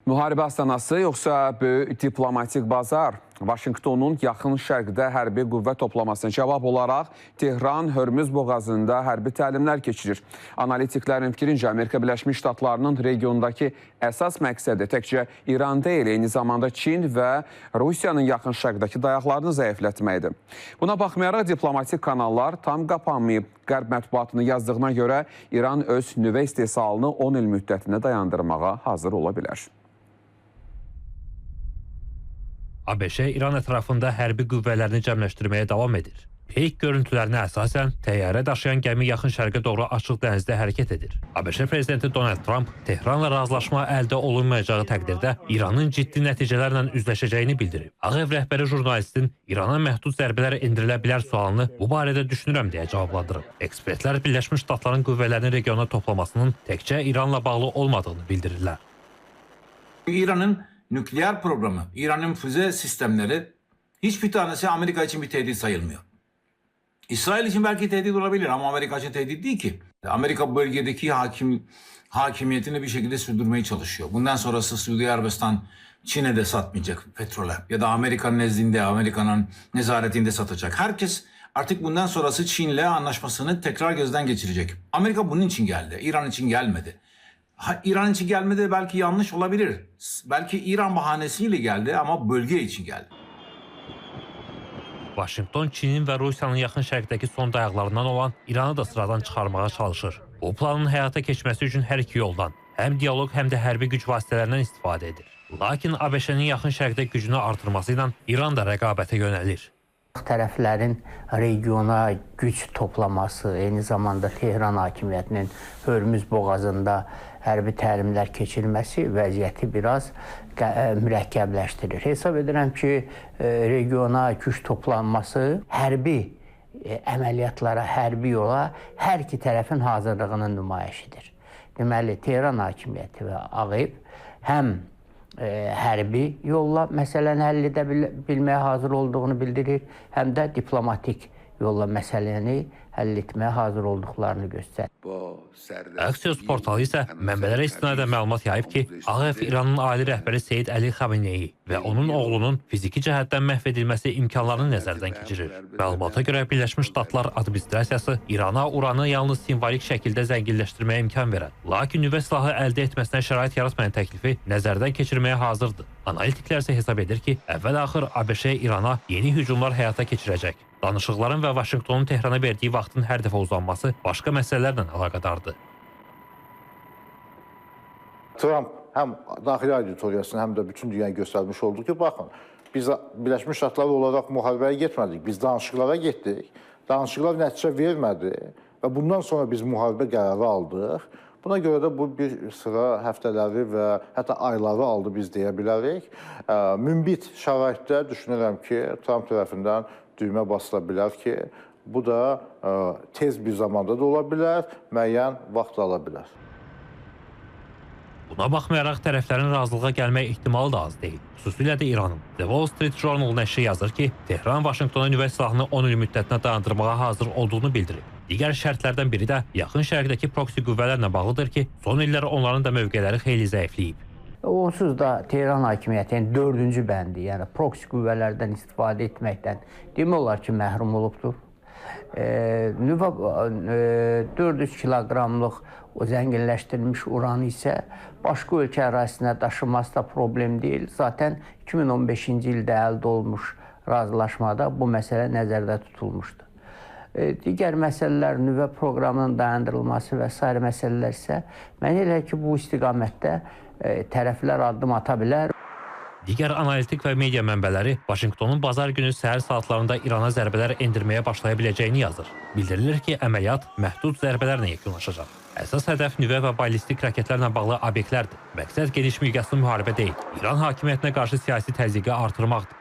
Müharibə astanası yoxsa böyük diplomatik bazar? Vaşinqtonun yaxın şərqdə hərbi qüvvə toplamasına cavab olaraq Tehran Hörmüz boğazında hərbi təlimlər keçirir. Analitiklərin fikrincə Amerika Birləşmiş Ştatlarının regiondakı əsas məqsədi təkcə İran deyil, eyni zamanda Çin və Rusiyanın yaxın şərqdəki dayaqlarını zəiflətməkdir. Buna baxmayaraq diplomatik kanallar tam qapanmayıb. Qərb mətbuatını yazdığına görə İran öz nüvə istehsalını 10 il müddətinə dayandırmağa hazır ola bilər. ABŞ İran ətrafında hərbi qüvvələrini cəmləşdirməyə davam edir. Peyk görüntülərinə əsasən təyyarə daşıyan gəmi yaxın şərqə doğru açıq dənizdə hərəkət edir. ABŞ prezidenti Donald Trump Tehranla razılaşma əldə olunmayacağı təqdirdə İranın ciddi nəticələrlə üzləşəcəyini bildirib. Ağ Ev rəhbəri jurnalistin İrana məhdud zərbələr endirilə bilər sualını bu barədə düşünürəm deyə cavablandırıb. Ekspertlər Birləşmiş Ştatların qüvvələrini regiona toplamasının təkcə İranla bağlı olmadığını bildirirlər. İran'ın nükleer programı, İran'ın füze sistemleri hiçbir tanesi Amerika için bir tehdit sayılmıyor. İsrail için belki tehdit olabilir ama Amerika için tehdit değil ki. Amerika bölgedeki hakimiyetini bir şekilde sürdürmeye çalışıyor. Bundan sonrası Suudi Arabistan Çin'e de satmayacak petrole ya da Amerika'nın nezdinde, Amerika'nın nezaretinde satacak. Herkes artık bundan sonrası Çin'le anlaşmasını tekrar gözden geçirecek. Amerika bunun için geldi, İran için gelmedi. İran için gelmedi belki yanlış olabilir. Belki İran bahanesiyle geldi ama bölge için geldi. Vaşinqton Çinin və Rusiyanın yaxın şərqdəki son dayaqlarından olan İranı da sıradan çıxarmağa çalışır. Bu planın həyata keçməsi üçün hər iki yoldan, həm dialoq, həm də hərbi güc vasitələrindən istifadə edir. Lakin ABŞ-nin yaxın şərqdə gücünü artırması ilə İran da rəqabətə yönəlir. Tərəflərin regiona güc toplaması, eyni zamanda Tehran hakimiyyətinin Hörmüz boğazında hərbi təlimlər keçirməsi vəziyyəti biraz mürəkkəbləşdirir. Hesab edirəm ki, regiona güc toplanması hərbi əməliyyatlara, hərbi yola hər iki tərəfin hazırlığının nümayişidir. Deməli, Tehran hakimiyyəti və Ağ Ev həm hərbi yolla məsələni həll edə bilməyə hazır olduğunu bildirir, həm də diplomatik yolla məsələni həll etməyə hazır olduqlarını göstərir. Axios portalı isə mənbələrə istinadən məlumat yayıb ki, Ağ Ev İranın ali rəhbəri Seyid Əli Xameneyi və onun oğlunun fiziki cəhətdən məhv edilməsi imkanlarını nəzərdən keçirir. Məlumata görə Birləşmiş Ştatlar administrasiyası İrana uranı yalnız simvolik şəkildə zənginləşdirməyə imkan verən, lakin nüvə silahı əldə etməsinə şərait yaratmayan təklifi nəzərdən keçirməyə hazırdır. Analitiklər isə hesab edir ki, əvvəl-axır ABŞ İrana yeni hücumlar həyata keçirəcək. Danışıqların və Vaşinqtonun Tehrana verdiyi vaxtın hər dəfə uzanması başqa məsələlərlə əlaqədardır. Trump həm daxili auditoriyasını, həm də bütün dünyaya göstərmiş oldu ki, baxın, biz Birləşmiş Ştatlar olaraq müharibəyə getmədik, biz danışıqlara getdik, danışıqlar nəticə vermədi və bundan sonra biz müharibə qərarı aldıq. Buna görə də bu bir sıra həftələri və hətta ayları aldı biz deyə bilərik. Münbit şəraitdə düşünürəm ki, Trump tərəfindən düymə basıla bilər ki, bu da tez bir zamanda da ola bilər, müəyyən vaxt ala bilər. Buna baxmayaraq tərəflərin razılığa gəlmək ehtimalı da az deyil. Xüsusilə də İranın. The Wall Street Journal nəşri yazır ki, Tehran Vaşinqtona nüvə silahını 10 il müddətinə dayandırmağa hazır olduğunu bildirib. Digər şərtlərdən biri də yaxın şərqdəki proksi qüvvələrlə bağlıdır ki, son illər onların da mövqeləri xeyli zəifləyib. Onsuz da Tehran hakimiyyətinin 4-cü bəndi, yəni proksi qüvvələrdən istifadə etməkdən demək olar ki, məhrum olubdur. 400 kiloqramlıq o zənginləşdirilmiş uranı isə başqa ölkə ərazisinə daşıması da problem deyil. Zaten 2015-ci ildə əldə olmuş razılaşmada bu məsələ nəzərdə tutulmuşdu. Digər məsələlər, nüvə proqramının dayandırılması və s. məsələlər isə mən elə ki, bu istiqamətdə tərəflər addım ata bilər. Digər analitik və media mənbələri Vaşinqtonun bazar günü səhər saatlarında İrana zərbələr endirməyə başlaya biləcəyini yazır. Bildirilir ki, əməliyyat məhdud zərbələrlə yekunlaşacaq. Əsas hədəf nüvə və ballistik raketlərlə bağlı obyektlərdir. Məqsəd geniş miqyaslı müharibə deyil, İran hakimiyyətinə qarşı siyasi təzyiqi artırmaqdır.